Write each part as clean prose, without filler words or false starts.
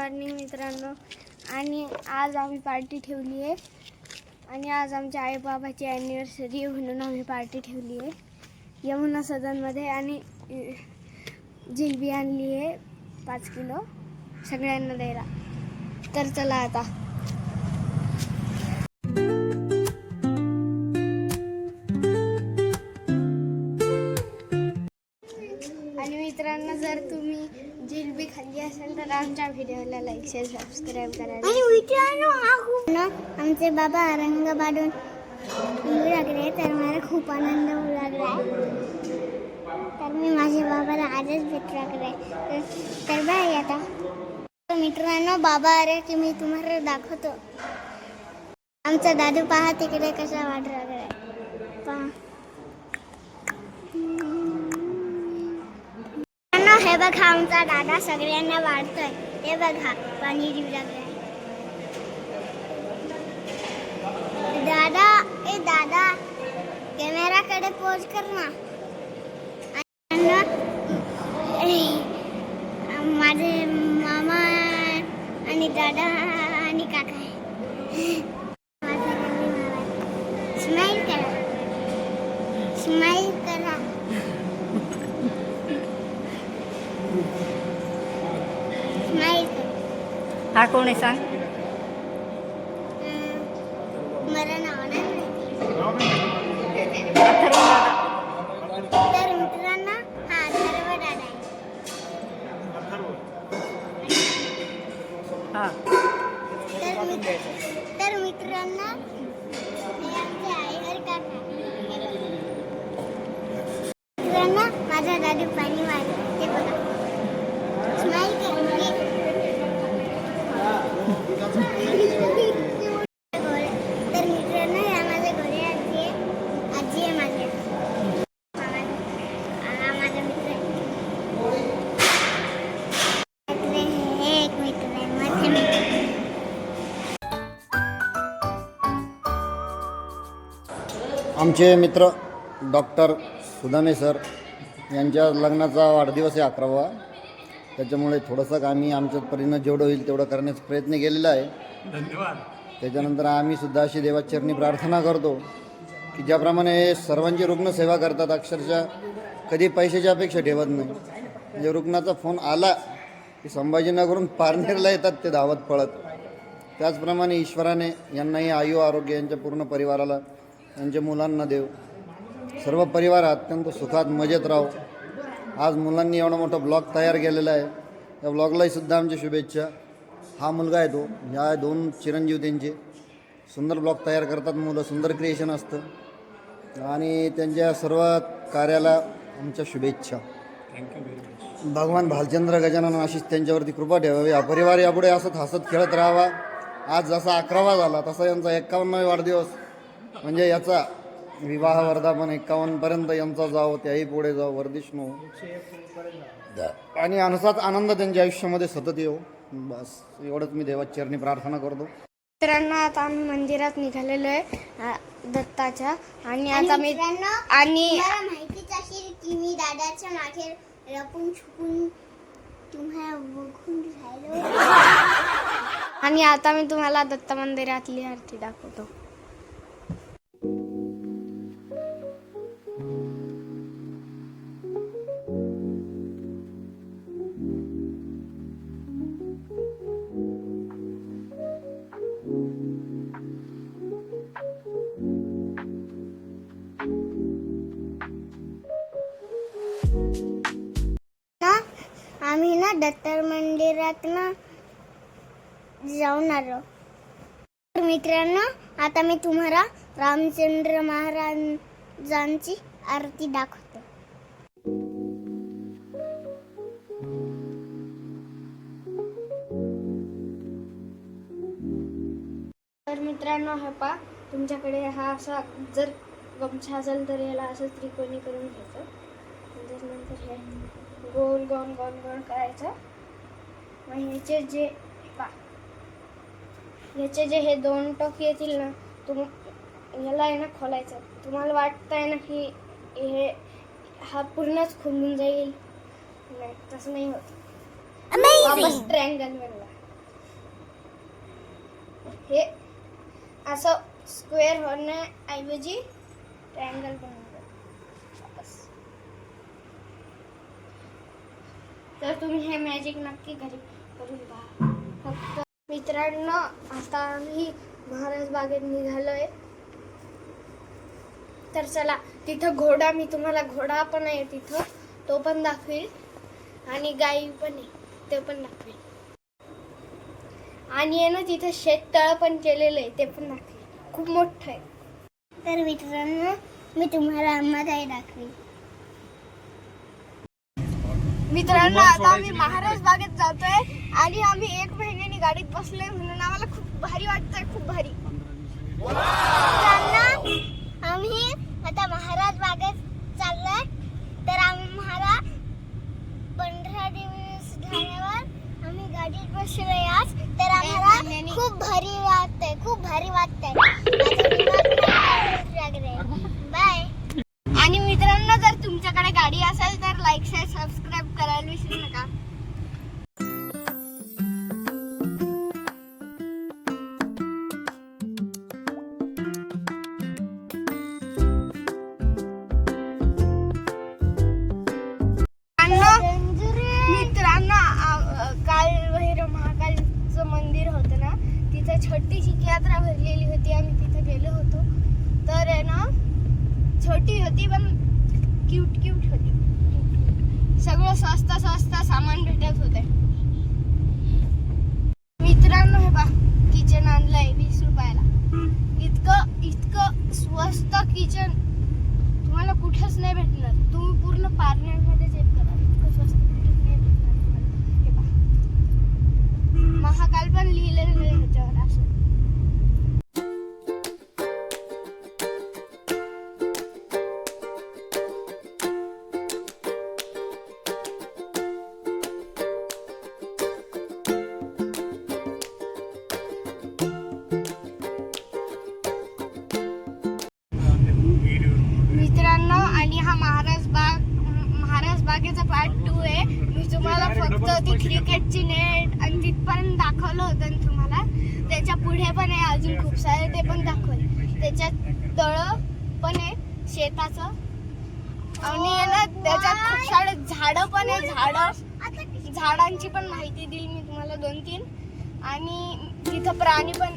Morning मित्रांनो. आणि आज आम्ही पार्टी ठेवली आहे आणि आज आमच्या आई बाबाची ॲनिव्हर्सरी म्हणून आम्ही पार्टी ठेवली आहे यमुना सदनमध्ये. आणि जिलबी आणली आहे 5 किलो सगळ्यांना द्यायला. तर चला आता. आणि मित्रांनो, जर तुम्ही जिलबी खाल्ली असेल तर आमच्या व्हिडिओला लाईक शेअर सबस्क्राईब करा. आणि मित्रांनो, आमचे बाबा रंग बांधून येऊ लागले तर मला खूप आनंद होऊ लागला. तर मी माझ्या बाबाला आजच भेट लागले. तर बाय आता. मित्रांनो, बाबा अरे की मी तुम्हाला दाखवतो. आमचा दादू पहा तिकडे कसा वाट लागलाय. पहा, हे बघा आमचा दादा सगळ्यांना वाढतोय. हे बघा पाणी देऊ लागलाय. दादा, ए दादा, कॅमेराकडे पोज कर ना. माझे मामा आणि दादा आणि काका आहे. स्माइल करा, स्माइल करा. हा कोण आहे सांग? मला नाव नाही माहिती. तर मित्रांनो, हा अथर्व दादा आहे. तर मित्रांनो, हे आमचे आईवर काका. मित्रांनो, माझा दादू पाणी वाढतो. ते बघा, स्माइल कर. तर मित्रांनो, या माझ्या घरी आजी आहे माझ्या. हा माझा मित्र आहे. हे एक मित्र आहे, माझे मित्र. आमचे मित्र डॉक्टर सुदामे सर यांच्या लग्नाचा वाढदिवस आहे 11वा. त्याच्यामुळे थोडंसं आम्ही आमच्या परीनं जेवढं होईल तेवढं करण्याचा प्रयत्न केलेला आहे. धन्यवाद. त्याच्यानंतर आम्ही सुद्धा अशी देवाचरणी प्रार्थना करतो की ज्याप्रमाणे सर्वांची रुग्णसेवा करतात, अक्षरशः कधी पैशाची अपेक्षा ठेवत नाही. म्हणजे रुग्णाचा फोन आला की संभाजीनगरहून पारनेरला येतात ते धावत पळत. त्याचप्रमाणे ईश्वराने यांनाही आयु आरोग्य, यांच्या पूर्ण परिवाराला, यांच्या मुलांना देव, सर्व परिवार अत्यंत सुखात मजेत राहो. आज मुलांनी एवढा मोठा ब्लॉग तयार केलेला आहे. या ब्लॉगलाही सुद्धा आमच्या शुभेच्छा. हा मुलगा आहे तो, ह्या 2 चिरंजीव त्यांचे सुंदर ब्लॉग तयार करतात मुलं. सुंदर क्रिएशन असतं आणि त्यांच्या सर्व कार्याला आमच्या शुभेच्छा. Thank you very much. भगवान भालचंद्र गजानन अशीच त्यांच्यावरती कृपा ठेवावी. हा परिवार यापुढे असंच हसत खेळत राहावा. आज जसा 11वा झाला तसा यांचा 51वा वाढदिवस, म्हणजे याचा विवाह वर्धापन 51पर्यंत यांचा जावं, त्याही पुढे जावं, वर्धिष्णू आणि असाच आनंद त्यांच्या आयुष्यामध्ये सतत येऊ. बस एवढंच मी देवाचरणी प्रार्थना करतो. मित्रांनो, आता आम्ही मंदिरात निघालेलो आहे दत्ताच्या. आणि आता मी आणि माहितीच असेल की मी दादाच्या मागे लपून छुपून तुम्हाला बघून राहिलो. आणि आता मी तुम्हाला दत्त मंदिरातली आरती दाखवतो. आम्ही ना दत्त मंदिरात ना जाऊन आलो. तर मित्रांनो, आता मी तुम्हाला रामचंद्र महाराजांची आरती दाखवतो. तर मित्रांनो, हा पा तुमच्याकडे हा असा जर गमछा असेल तर याला असं त्रिकोणी करून घ्यायचं. त्याच्यानंतर हे गोल गोल गोल गोल करायचं. मग ह्याचे जे हे 2 टोक येतील ना, याला आहे ना खोलायचं. तुम्हाला वाटतंय ना की हे हा पूर्णच खुलून जाईल, नाही तसं नाही होत. वापस ट्रायंगल बनला. हे असं स्क्वेअर होण्याऐवजी ट्रायंगल बनवलं बस. तर तुम्ही हे मॅजिक नक्की घरी करून पहा. फक्त मित्रांनो, आता आम्ही महाराज बागेत निघालोय. तर चला, तिथं घोडा, मी तुम्हाला घोडा पण आहे तिथं, तो पण दाखवेल. आणि गाई पण आहे, ते पण दाखवेल. आणि आहे ना तिथं शेततळ पण केलेलं आहे, ते पण दाखवेल. खूप मोठं आहे. तर मित्रांनो, मी तुम्हाला आम्हा काही दाखवेल. मित्रांनो, आता आम्ही महाराज बागेत जातोय आणि आम्ही 1 महिन्यानी गाडीत बसलोय म्हणून आम्हाला खूप भारी वाटतंय, खूप भारी. मित्रांनो, आम्ही आता महाराज बागेत चाललोय. तर आम्हाला 15 दिवस झाल्यावर आम्ही गाडीत बसलोय आज. तर आम्हाला खूप भारी वाटतंय, खूप भारी वाटतंय. बाय. आणि मित्रांनो, जर तुमच्याकडे गाडी असेल तर लाईक, शेअर, सबस्क्राईब करायला विसरू नका. मित्रांनो, काल भैरव महाकालचं मंदिर होतं ना, तिथं छोटीशी यात्रा भरलेली होती. आम्ही तिथे गेलो होतो. तर आहे ना, छोटी होती पण क्यूट होती. सगळं स्वस्त सामान भेटत होते. मित्रांनो, हे पहा, किचन आणलंय 20 रुपयाला. इतकं स्वस्त किचन तुम्हाला कुठेच नाही भेटणार. तुम्ही पूर्ण पार्लरमध्ये चेक करा, इतकं स्वस्त कुठेच नाही भेटणार तुम्हाला. हे पहा, महाकाल पण लिहिलेलं आहे ह्याच्यावर असं. मित्रांनो, आणि हा महाराज बागेचा पार्ट 2 आहे. मी तुम्हाला फक्त ती क्रिकेटची नेट आणि तिथपर्यंत दाखवलं होतं आणि तुम्हाला त्याच्या पुढे पण आहे अजून खूप सारे, ते पण दाखवलं. त्याच्यात तळ पण आहे शेताचं. आणि ना त्याच्यात खूप सारे झाडं पण आहे. झाडांची पण माहिती दिली मी तुम्हाला 2-3. आणि तिथं प्राणी पण.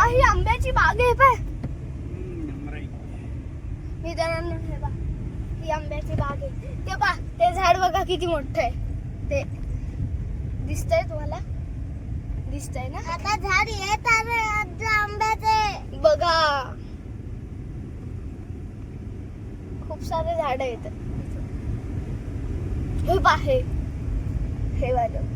ही आंब्याची बाग आहे पाय. मित्रांनो, हे बघा, ही आंब्याची बाग आहे. ते पहा, ते झाड बघा किती मोठं आहे. ते दिसतंय तुम्हाला? दिसतंय ना? आता झाड येत आहे आंब्याचे बघा. खूप सारे झाड आहेत. हे पहा, हे वालं.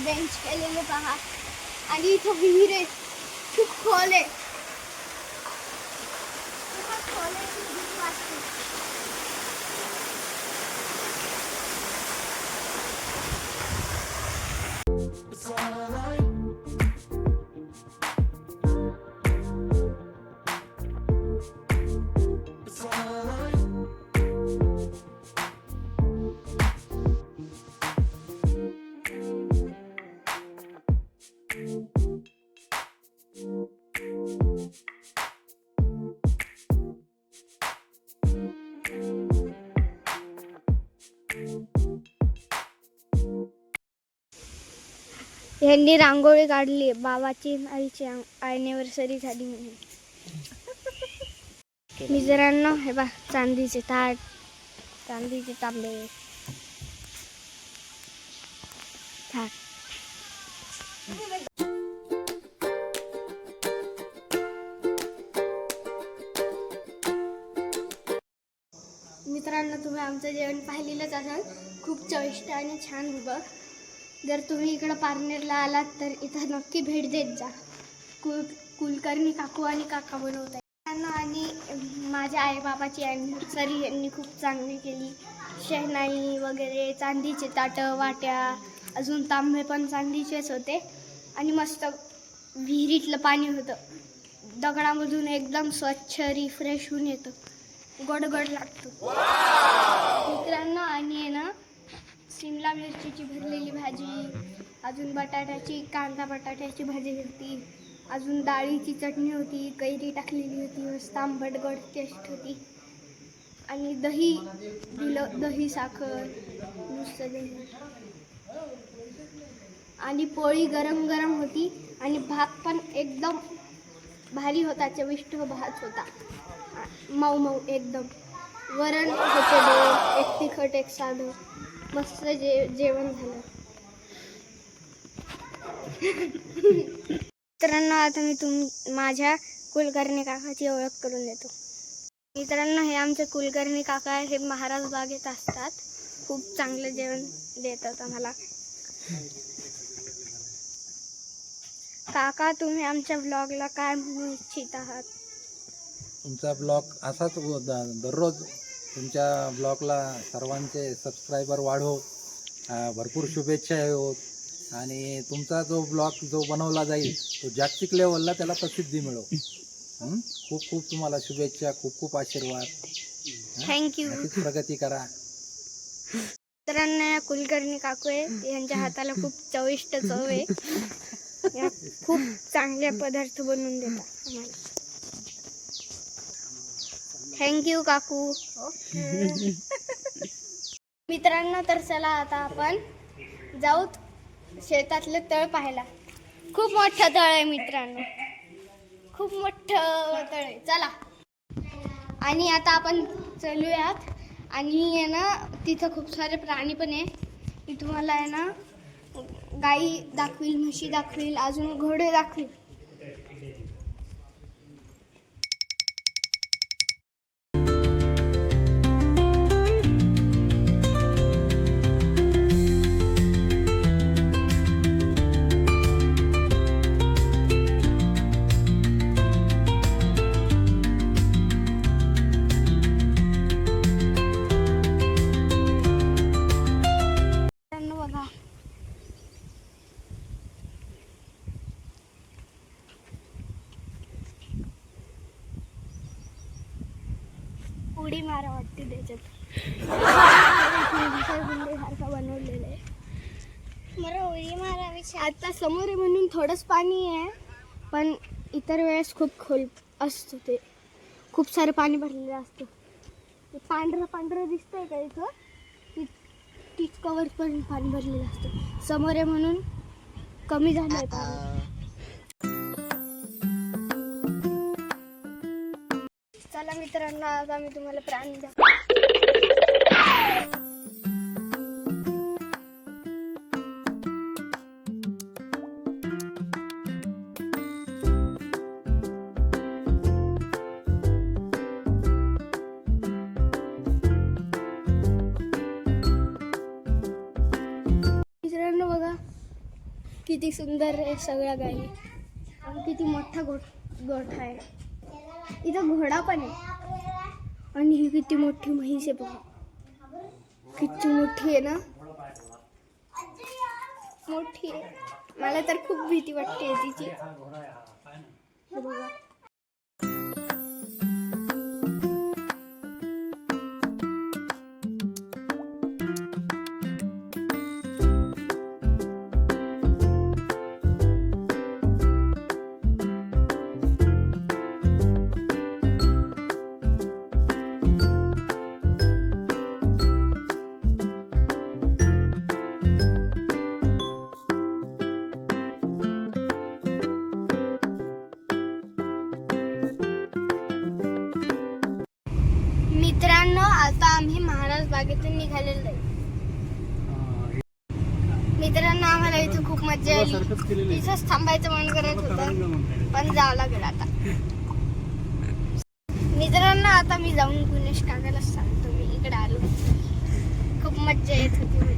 बेंच केलेले पहा. आणि इथं विहीर आहे, खूप खोल आहे. यांनी रांगोळी काढली बाबाची आईची ॲनिव्हर्सरी झाली म्हणून. मित्रांनो हे बा चांदीचे ताट, चांदीचे तांबे, ताट. मित्रांनो तुम्ही आमचं जेवण पाहिलेलंच असाल. खूप चविष्ट आणि छान होतं. जर तुम्ही इकडं पारनेरला आलात तर इथं नक्की भेट देत जा. कुलकर्णी काकू आणि काका बनवत आहे. आणि माझ्या आईबाबाची ॲनिव्हर्सरी यांनी खूप चांगली केली. शेहनाई वगैरे, चांदीचे ताटं, वाट्या, अजून तांबे पण चांदीचेच होते. आणि मस्त विहिरीतलं पाणी होतं. दगडामधून एकदम स्वच्छ रिफ्रेश होऊन येतं. गोड गोड लागतो मित्रांनो. आणि आहे ना शिमला मिरचीची भरलेली भाजी, अजून बटाट्याची कांदा बटाट्याची भाजी होती, अजून डाळीची चटणी होती, कैरी टाकलेली होती, मस्त आंबट गोड टेस्ट होती. आणि दही दिलं, दही साखर, नुसतं दही. आणि पोळी गरम गरम होती. आणि भात पण एकदम भारी होता, चविष्ट भात होता, मऊ मऊ एकदम. वरण होते दोन, एक तिखट एक साधं. मस्त जेवण झालं. मित्रांनो आता मी माझ्या कुलकर्णी काकाची ओळख करून देतो. मित्रांनो हे आमचे कुलकर्णी काका हे महाराज बागेत असतात. खूप चांगलं जेवण देतात आम्हाला. काका तुम्ही आमच्या ब्लॉगला काय म्हणू इच्छित आहात? तुमचा ब्लॉग असाच दररोज तुमच्या ब्लॉगला सर्वांचे सबस्क्रायबर वाढो, भरपूर शुभेच्छा होत. आणि तुमचा जो ब्लॉग जो बनवला जाईल तो जागतिक लेवलला त्याला प्रसिद्धी मिळो. खूप खूप तुम्हाला शुभेच्छा, खूप खूप आशीर्वाद. थँक्यू. नक्कीच प्रगती करा. मित्रांनो कुलकर्णी काकू आहे, यांच्या हाताला खूप चविष्ट चव आहे. या खूप चांगले पदार्थ बनवून देतात आम्हाला. थँक्यू काकू. मित्रांनो तर चला आता आपण जाऊ शेतातले तळ पाहायला. खूप मोठं तळ आहे मित्रांनो, खूप मोठं तळ आहे. चला. आणि आता आपण चलूयात. आणि आहे ना तिथं खूप सारे प्राणी पण आहे. मी तुम्हाला आहे ना गाई दाखवील, म्हशी दाखवील, अजून घोडे दाखवील. बघा उडी मारा वाटते त्याच्यात. सारखा बनवलेलं आहे. मला उडी मारावी. आता समोर आहे म्हणून थोडंच पाणी आहे, पण इतर वेळेस खूप खोल असतं. ते खूप सारं पाणी भरलेलं असतं. ते पांढरं पांढरं दिसतंय का इथं, तीच कवर पण पाणी भरलेलं असतं. समोर आहे म्हणून कमी झालं आहे पाणी. चला मित्रांनो आज आम्ही तुम्हाला प्राणी दाखवू. मित्रांनो बघा किती सुंदर आहे सगळ्या गायी. आणि किती मोठा गोठा आहे. इथं घोडा पण आहे. आणि ही किती मोठी म्हैस आहे बघा, किती मोठी आहे ना, मोठी आहे. मला तर खूप भीती वाटते तिची. बघा बागेतून निघालेलो आहे. मित्रांनो आम्हाला इथे खूप मजा आली. इथंच थांबायचं मन करत होतं पण जावं लागेल आता. मित्रांनो आता मी जाऊन गुणेश काकाला सांगतो मी इकडे आलो. खूप मजा येत होती.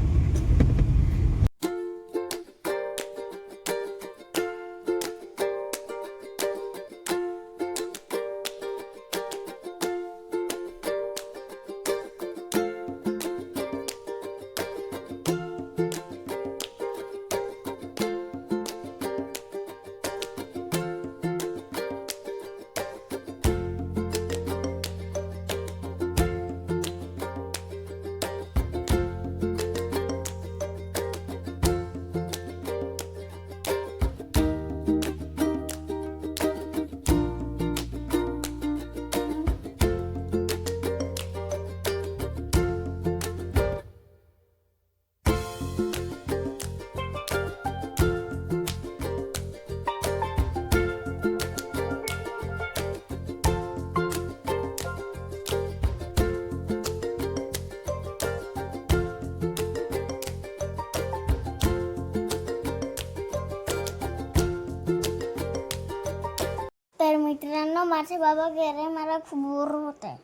तर मित्रांनो माझे बाबा गेले, मला खूप बोर होत आहे.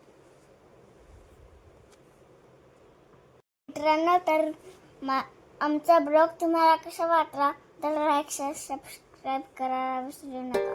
मित्रांनो तर आमचा ब्लॉग तुम्हाला कसा वाटला तर लाईक सबस्क्राईब करायला विसरू नका.